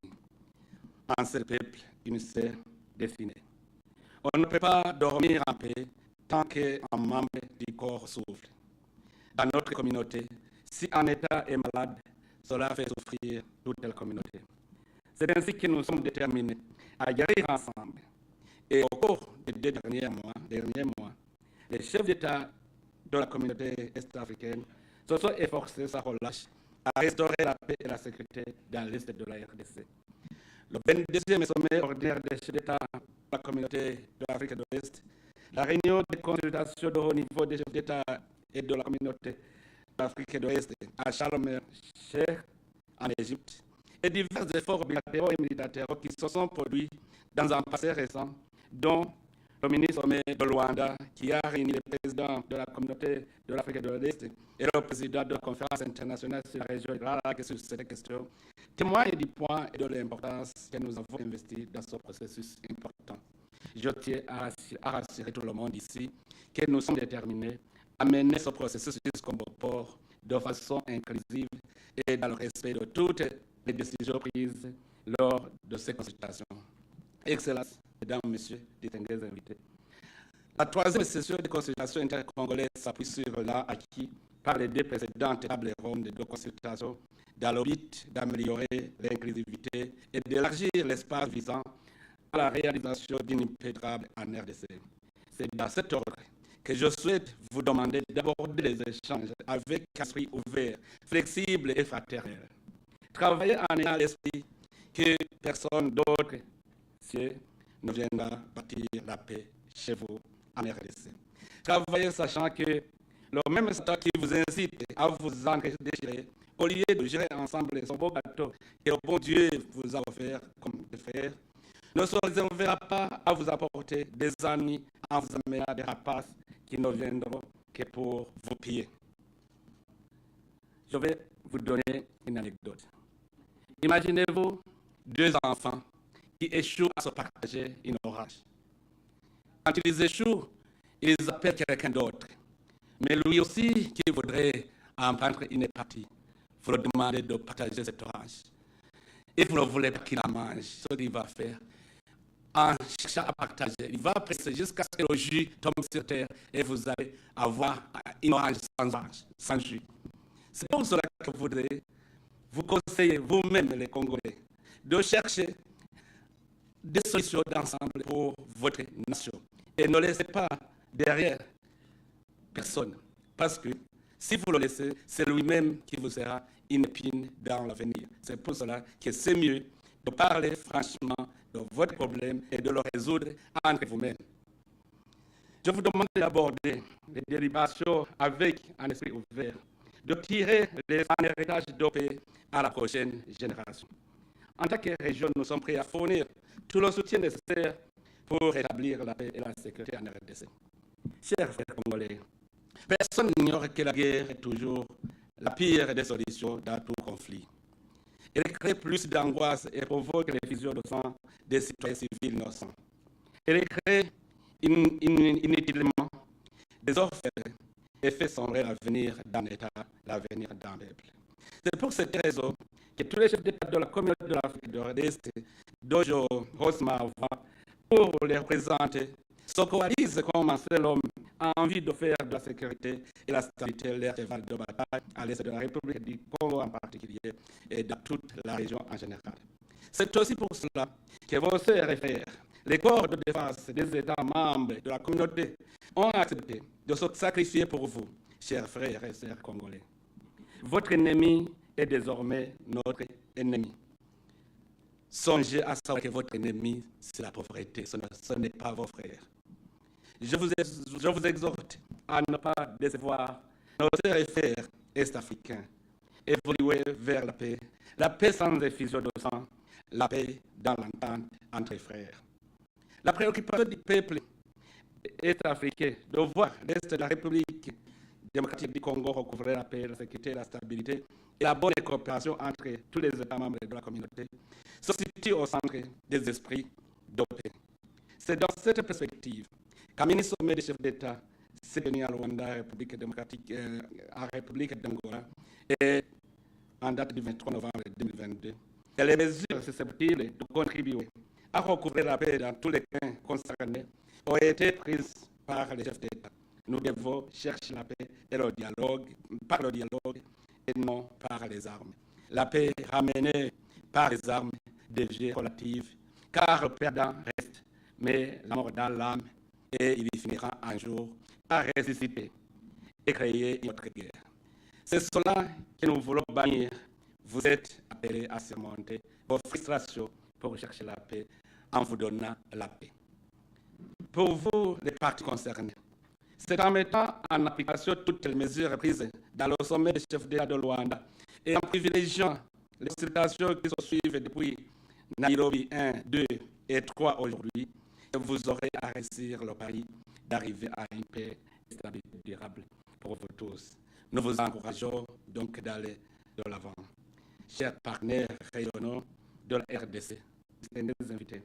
Un seul peuple, une seule destinée. On ne peut pas dormir en paix tant qu'un membre du corps souffle. Dans notre communauté, si un État est malade, cela fait souffrir toute la communauté. C'est ainsi que nous sommes déterminés à guérir ensemble. Et au cours des 2 derniers mois, les chefs d'État de la communauté est-africaine se sont efforcés sans relâche à restaurer la paix et la sécurité dans l'Est de la RDC. Le 22e sommet ordinaire des chefs d'État de la communauté de l'Afrique de l'Est, la réunion de consultation de haut niveau des chefs d'État et de la communauté de l'Afrique de l'Est à Sharm el-Sheikh en Égypte, et divers efforts bilatéraux et multilatéraux qui se sont produits dans un passé récent, dont le mini-sommet de Luanda qui a réuni les présidents de la communauté de l'Afrique de l'Est et le président de la conférence internationale sur la région et sur cette question, témoigne du point et de l'importance que nous avons investi dans ce processus important. Je tiens à rassurer tout le monde ici que nous sommes déterminés à mener ce processus jusqu'au bon port de façon inclusive et dans le respect de toutes les décisions prises lors de ces consultations. Excellences, mesdames, messieurs, distingués invités. La 3e session de consultation intercongolaise s'appuie sur l'acquis par les 2 précédentes tables rondes de consultation dans le but d'améliorer l'inclusivité et d'élargir l'espace visant à la réalisation d'une paix durable en RDC. C'est dans cet ordre que je souhaite vous demander d'aborder les échanges avec un esprit ouvert, flexible et fraternel. Travailler en ayant l'esprit que personne d'autre ne viendra bâtir la paix chez vous en RDC. Travaillez sachant que le même Satan qui vous incite à vous enrichir, au lieu de gérer ensemble son beau gâteau que le bon Dieu vous a offert comme des frères, ne se réservera pas à vous apporter des ennuis en vous amenant des rapaces qui ne viendront que pour vous piller. Je vais vous donner une anecdote. Imaginez-vous 2 enfants qui échouent à se partager une orange. Quand ils échouent, ils appellent quelqu'un d'autre. Mais lui aussi qui voudrait en prendre une partie, vous le demandez de partager cette orange. Et vous ne voulez pas qu'il la mange. Ce qu'il va faire, en cherchant à partager, il va presser jusqu'à ce que le jus tombe sur terre et vous allez avoir une orange sans jus. C'est pour cela que je voudrais vous conseiller, vous-même les Congolais, de chercher des solutions d'ensemble pour votre nation. Et ne laissez pas derrière personne. Parce que si vous le laissez, c'est lui-même qui vous sera une épine dans l'avenir. C'est pour cela que c'est mieux de parler franchement de votre problème et de le résoudre entre vous-même. Je vous demande d'aborder les délibérations avec un esprit ouvert, de tirer un héritage de paix à la prochaine génération. En tant que région, nous sommes prêts à fournir tout le soutien nécessaire pour rétablir la paix et la sécurité en RDC. Chers frères congolais, personne n'ignore que la guerre est toujours la pire des solutions dans tout conflit. Elle crée plus d'angoisse et provoque l'effusion de sang des citoyens civils innocents. Elle crée inutilement des orphelins et fait sombrer l'avenir d'un État, l'avenir d'un peuple. C'est pour cette raison que tous les chefs d'État de la communauté de l'Afrique de l'Est, Dojo Rosmar, pour les représenter, se coalisent comme un seul homme a envie de faire de la sécurité et la stabilité leur cheval de bataille à l'est de la République du Congo en particulier et dans toute la région en général. C'est aussi pour cela que vos sœurs et frères, les corps de défense des États membres de la communauté, ont accepté de se sacrifier pour vous, chers frères et sœurs congolais. Votre ennemi est désormais notre ennemi. Songez à savoir que votre ennemi, c'est la pauvreté, ce n'est pas vos frères. Je vous exhorte à ne pas décevoir nos sœurs et frères est-africains. Évoluer vers la paix sans effusion de sang, la paix dans l'entente entre frères. La préoccupation du peuple est-africain de voir l'Est de la République démocratique du Congo recouvrer la paix, la sécurité, la stabilité et la bonne coopération entre tous les États membres de la communauté se situe au centre des esprits de paix. C'est dans cette perspective qu'un mini-sommet des chefs d'État s'est tenu à Rwanda, République démocratique, en République d'Angola, et en date du 23 novembre 2022. Et les mesures susceptibles de contribuer à recouvrer la paix dans tous les coins concernés ont été prises par les chefs d'État. Nous devons chercher la paix et le dialogue, par le dialogue et non par les armes. La paix ramenée par les armes devient relative, car le perdant reste, mais la mort dans l'âme, et il y finira un jour par ressusciter et créer une autre guerre. C'est cela que nous voulons bannir. Vous êtes appelés à surmonter vos frustrations pour chercher la paix en vous donnant la paix. Pour vous, les parties concernées, c'est en mettant en application toutes les mesures prises dans le sommet des chefs d'État de Luanda et en privilégiant les consultations qui se suivent depuis Nairobi 1, 2 et 3 aujourd'hui, que vous aurez à réussir le pari d'arriver à une paix et stabilité durable pour vous tous. Nous vous encourageons donc d'aller de l'avant. Chers partenaires régionaux de la RDC, distingués invités,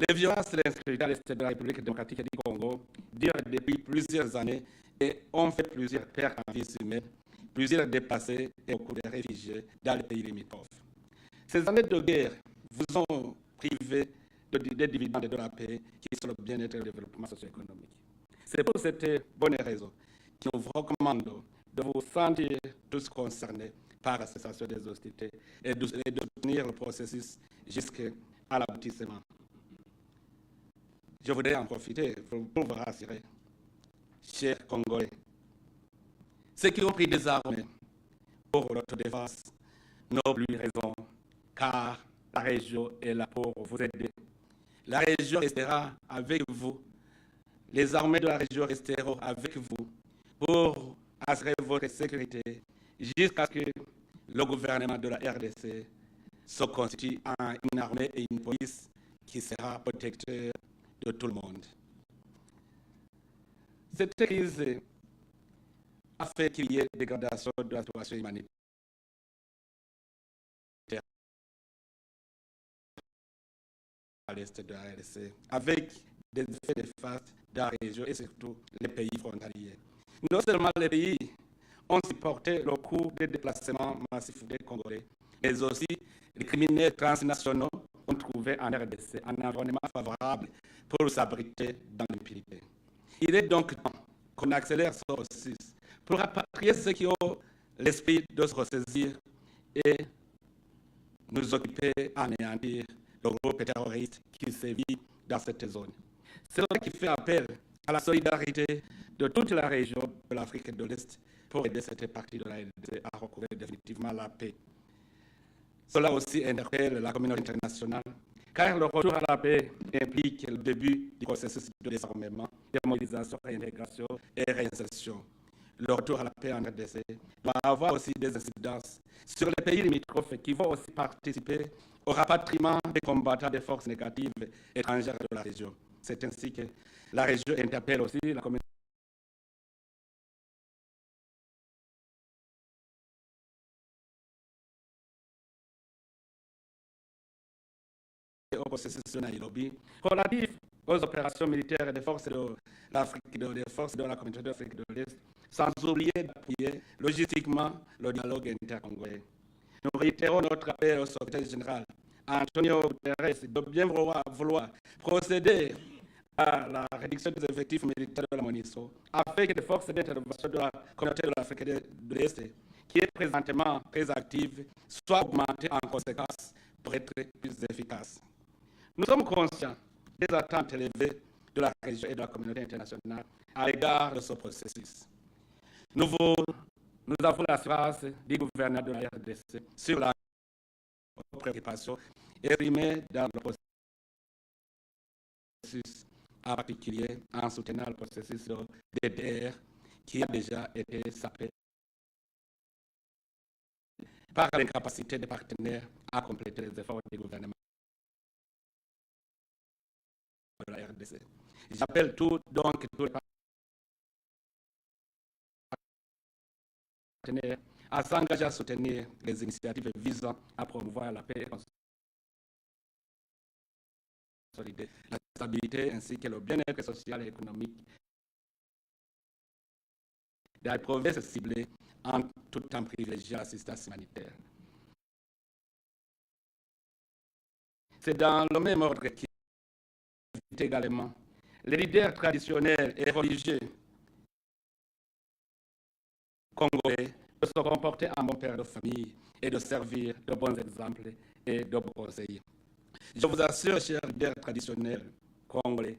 les violences de l'insécurité à l'est de la République démocratique du Congo durent depuis plusieurs années et ont fait plusieurs pertes en vie humaine, plusieurs déplacés et beaucoup de réfugiés dans les pays limitrophes. Ces années de guerre vous ont privé des dividendes de la paix qui sont le bien-être et le développement socio-économique. C'est pour cette bonne raison que nous vous recommandons de vous sentir tous concernés par la cessation des hostilités et de soutenir le processus jusqu'à l'aboutissement. Je voudrais en profiter pour vous rassurer, chers Congolais, ceux qui ont pris des armes pour l'autodéfense n'ont plus raison, car la région est là pour vous aider. La région restera avec vous. Les armées de la région resteront avec vous pour assurer votre sécurité jusqu'à ce que le gouvernement de la RDC se constitue en une armée et une police qui sera protecteur de tout le monde. Cette crise a fait qu'il y ait dégradation de la situation humanitaire à l'est de la RDC, avec des effets néfastes dans la région et surtout les pays frontaliers. Non seulement les pays ont supporté le coût des déplacements massifs des Congolais, mais aussi les criminels transnationaux ont trouvé en RDC un environnement favorable pour s'abriter dans l'impunité. Il est donc temps qu'on accélère ce processus pour rapatrier ceux qui ont l'esprit de se ressaisir et nous occuper à anéantir le groupe terroriste qui sévit dans cette zone. C'est cela qui fait appel à la solidarité de toute la région de l'Afrique de l'Est pour aider cette partie de la RDC à recouvrir définitivement la paix. Cela aussi interpelle la communauté internationale, car le retour à la paix implique le début du processus de désarmement, démobilisation, réintégration et réinsertion. Le retour à la paix en RDC va avoir aussi des incidences sur les pays limitrophes qui vont aussi participer au rapatriement des combattants des forces négatives étrangères de la région. C'est ainsi que la région interpelle aussi la communauté au processus de Nairobi relatif aux opérations militaires des forces de l'Afrique, des forces de la communauté d'Afrique de l'Est, sans oublier d'appuyer logistiquement le dialogue intercongolais. nous réitérons notre appel au secrétaire général, Antonio Guterres, de bien vouloir procéder à la réduction des effectifs militaires de la MONUSCO, afin que les forces d'intervention de la communauté de l'Afrique de l'Est, qui est présentement très active, soient augmentées en conséquence pour être plus efficaces. Nous sommes conscients des attentes élevées de la région et de la communauté internationale à l'égard de ce processus. Nous avons l'assurance du gouverneur de la RDC sur la préoccupation exprimée dans le processus, en particulier en soutenant le processus de DDR qui a déjà été sapé par l'incapacité des partenaires à compléter les efforts du gouvernement de la RDC. J'appelle donc tous les partenaires à s'engager à soutenir les initiatives visant à promouvoir la paix et consolider la stabilité ainsi que le bien-être social et économique des provinces ciblées tout en privilégiant l'assistance humanitaire. C'est dans le même ordre qu'il également les leaders traditionnels et religieux congolais de se comporter en bon père de famille et de servir de bons exemples et de bons conseils. Je vous assure, chers leaders traditionnels congolais,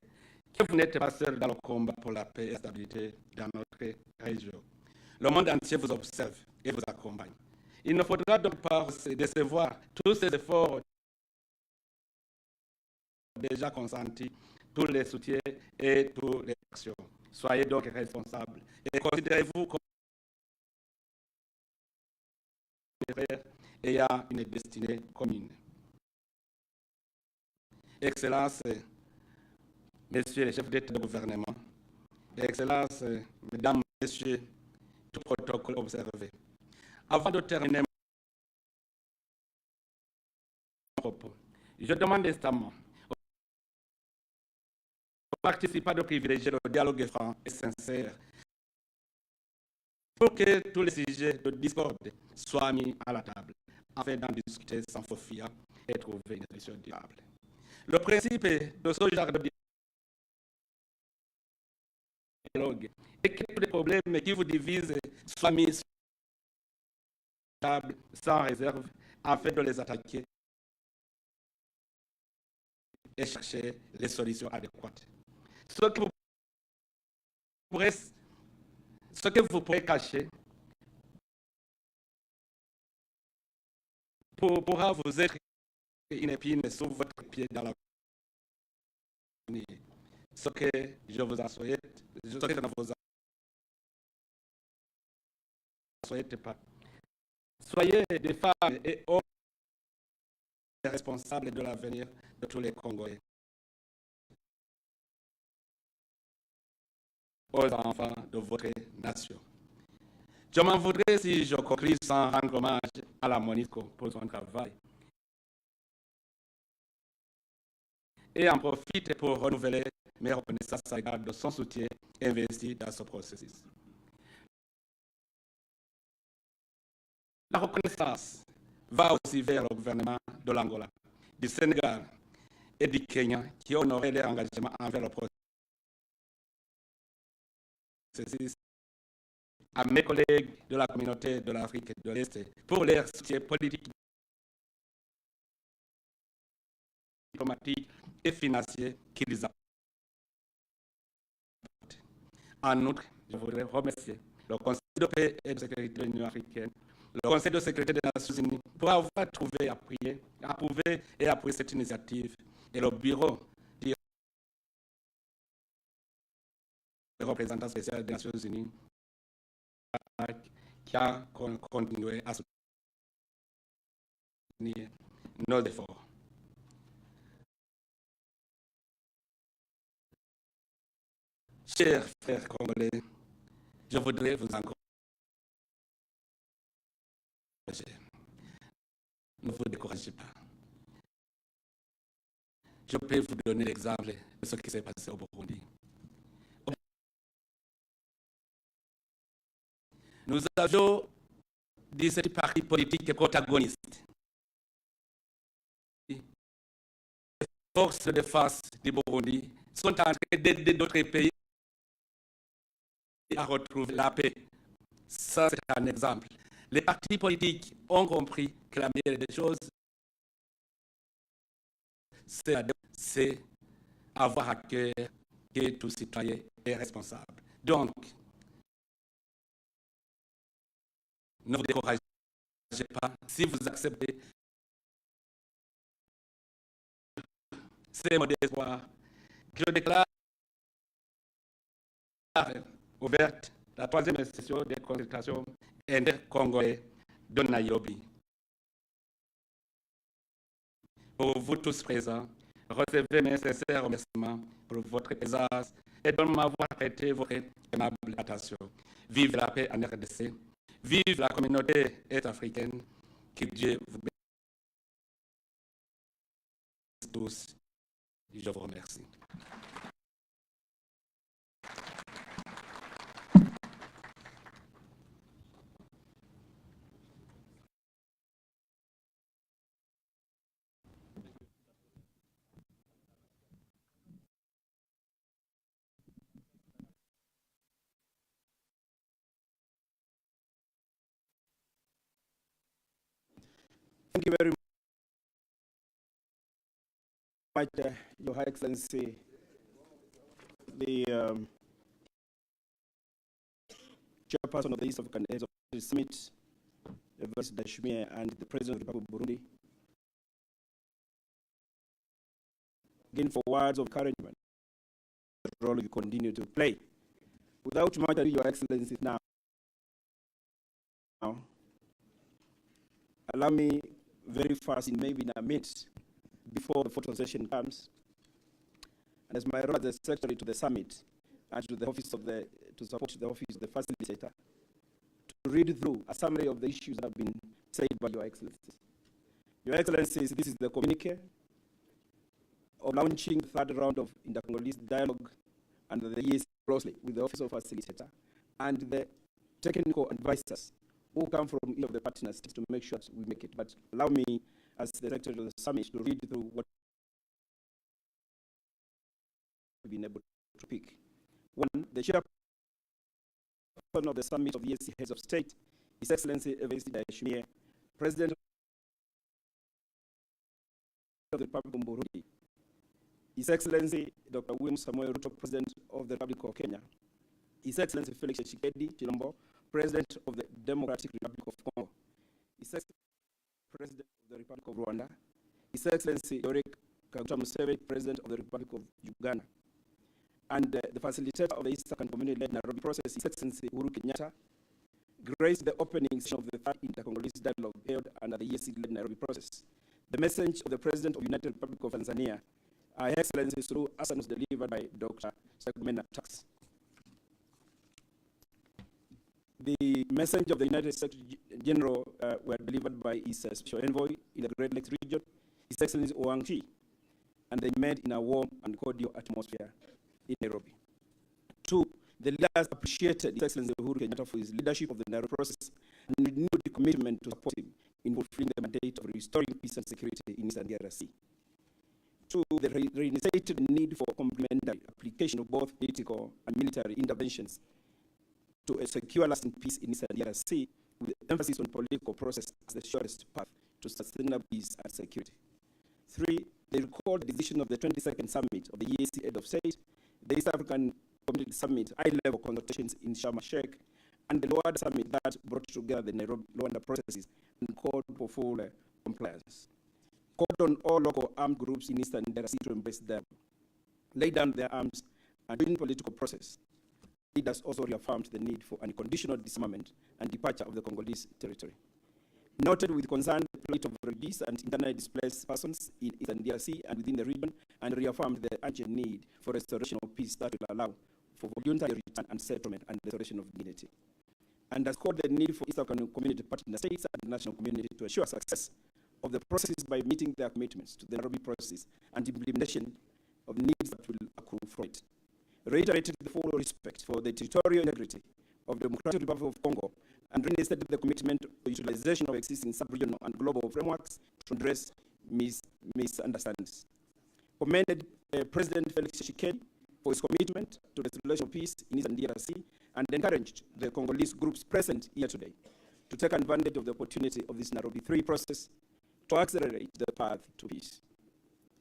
que vous n'êtes pas seuls dans le combat pour la paix et la stabilité dans notre région. Le monde entier vous observe et vous accompagne. Il ne faudra donc pas décevoir tous ces efforts déjà consentis, tous les soutiens et toutes les actions. Soyez donc responsables et considérez-vous comme ayant une destinée commune. Excellences, Messieurs les chefs d'État de gouvernement, Excellences, Mesdames, Messieurs, tout protocole observé. Avant de terminer mon propos, je demande instamment aux participants de privilégier le dialogue franc et sincère pour que tous les sujets de discorde soient mis à la table, afin d'en discuter sans faux fiat et trouver une solution durable. Le principe de ce genre de dialogue est que tous les problèmes qui vous divisent soient mis sur la table sans réserve, afin de les attaquer et chercher les solutions adéquates. Ce que vous pourrez cacher pourra vous être une épine sous votre pied dans l'avenir. Ce que je vous en souhaite, ce que je ne vous en souhaite pas. Soyez des femmes et hommes responsables de l'avenir de tous les Congolais. Aux enfants de votre nation. Je m'en voudrais si je conclue sans rendre hommage à la MONUSCO pour son travail. Et en profite pour renouveler mes reconnaissances à l'égard de son soutien investi dans ce processus. La reconnaissance va aussi vers le gouvernement de l'Angola, du Sénégal et du Kenya qui ont honoré leur engagement envers le processus, à mes collègues de la communauté de l'Afrique de l'Est pour leur soutien politique, diplomatique et financier qu'ils apportent. En outre, je voudrais remercier le Conseil de paix et de sécurité de l'Union africaine, le Conseil de sécurité des Nations unies pour avoir trouvé, approuvé et appuyé cette initiative, et le Bureau du représentant spécial des Nations unies qui a continué à soutenir nos efforts. Chers frères congolais, je voudrais vous encourager. Ne vous découragez pas. Je peux vous donner l'exemple de ce qui s'est passé au Burundi. Nous avions 17 partis politiques protagonistes. Les forces de défense du Burundi sont en train d'aider d'autres pays à retrouver la paix. Ça, c'est un exemple. Les partis politiques ont compris que la meilleure des choses, c'est avoir à cœur que tout citoyen est responsable. Donc, ne vous découragez pas. Si vous acceptez ces mots d'espoir, je déclare ouverte la 3e session des consultations intercongolaises de Nairobi. Pour vous tous présents, recevez mes sincères remerciements pour votre présence et de m'avoir prêté votre aimable attention. Vive la paix en RDC, vive la communauté est-africaine, que Dieu vous bénisse tous. Je vous remercie. Thank you very much, Your High Excellency, the chairperson of the East African Heads of the Summit, the Vice Dashmir, and the President of the Republic of Burundi. Again, for words of encouragement, the role you continue to play. Without much ado, Your Excellency, now, allow me very fast, in maybe in a minute, before the photo session comes, and as my role as the secretary to the summit and to the office of the, to support the office of the facilitator, to read through a summary of the issues that have been said by Your Excellencies. Your Excellencies, this is the communique of launching the third round of inter-Congolese dialogue under the EAC closely with the office of facilitator and the technical advisors who come from each of the partners to make sure we make it. But allow me, as the secretary of the summit, to read through what we've been able to pick. One, the chairperson of the summit of the EAC heads of state, His Excellency Evariste Ndayishimiye, President of the Republic of Burundi, His Excellency Dr. William Samoei Ruto, President of the Republic of Kenya, His Excellency Felix Tshisekedi Tshilombo, President of the Democratic Republic of Congo, His Excellency President of the Republic of Rwanda, His Excellency Yoweri Kaguta Museveni, President of the Republic of Uganda, and the facilitator of the East African Community-led Nairobi process, His Excellency Uhuru Kenyatta, graced the opening session of the third inter-Congolese dialogue held under the EAC-led Nairobi process. The message of the President of the United Republic of Tanzania, Her Excellency Suluhu Hassan, was delivered by Dr. Ssegomena Tax. The message of the United States General were delivered by his special envoy in the Great Lakes region, His Excellency Wang Chi, and they met in a warm and cordial atmosphere in Nairobi. Two, the leaders appreciated His Excellency Uhuru Kenyatta for his leadership of the Nairobi process and renewed the commitment to support him in fulfilling the mandate of restoring peace and security in Eastern DRC. Two, they reinstated the need for complementary application of both political and military interventions to a secure lasting peace in Eastern DRC, with emphasis on political process as the surest path to sustainable peace and security. Three, they recalled the decision of the 22nd summit of the EAC head of state, the East African Community Summit high-level consultations in Sharm el-Sheikh, and the Luanda Summit that brought together the Nairobi Luanda processes and called for full compliance. Called on all local armed groups in Eastern DRC to embrace them, lay down their arms, and join political process. Leaders also reaffirmed the need for unconditional disarmament and departure of the Congolese territory. Noted with concern the plight of refugees and internally displaced persons in Eastern DRC and within the region, and reaffirmed the urgent need for restoration of peace that will allow for voluntary return and settlement and restoration of dignity. And has called the need for East African community partner states and the national community to ensure success of the process by meeting their commitments to the Nairobi process and implementation of needs that will accrue from it. Reiterated the full respect for the territorial integrity of the Democratic Republic of Congo and reinstated the commitment to utilization of existing sub-regional and global frameworks to address misunderstandings. Commended President Felix Tshisekedi for his commitment to restoration of peace in Eastern DRC and encouraged the Congolese groups present here today to take advantage of the opportunity of this Nairobi 3 process to accelerate the path to peace.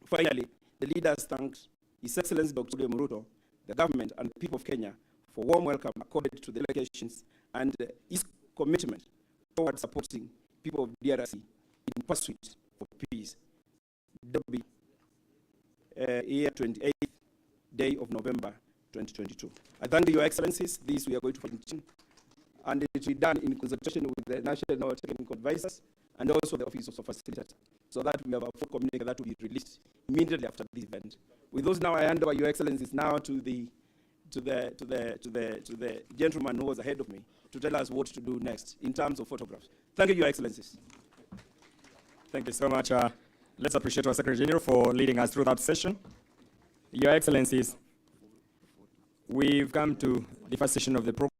Finally, the leaders thanked His Excellency Dr. Ruto, the government, and the people of Kenya for warm welcome accorded to the delegations and his commitment toward supporting people of DRC in pursuit of peace. Nairobi, year 28th day of November 2022. I thank Your Excellencies. This we are going to continue, and it will be done in consultation with the National Technical Advisors and also the Office of Facilitator, so that we have a full communique that will be released immediately after this event. With those, now I hand over Your Excellencies now to the gentleman who was ahead of me to tell us what to do next in terms of photographs. Thank you, Your Excellencies. Thank you so much. Let's appreciate our Secretary General for leading us through that session. Your Excellencies, we've come to the first session of the program.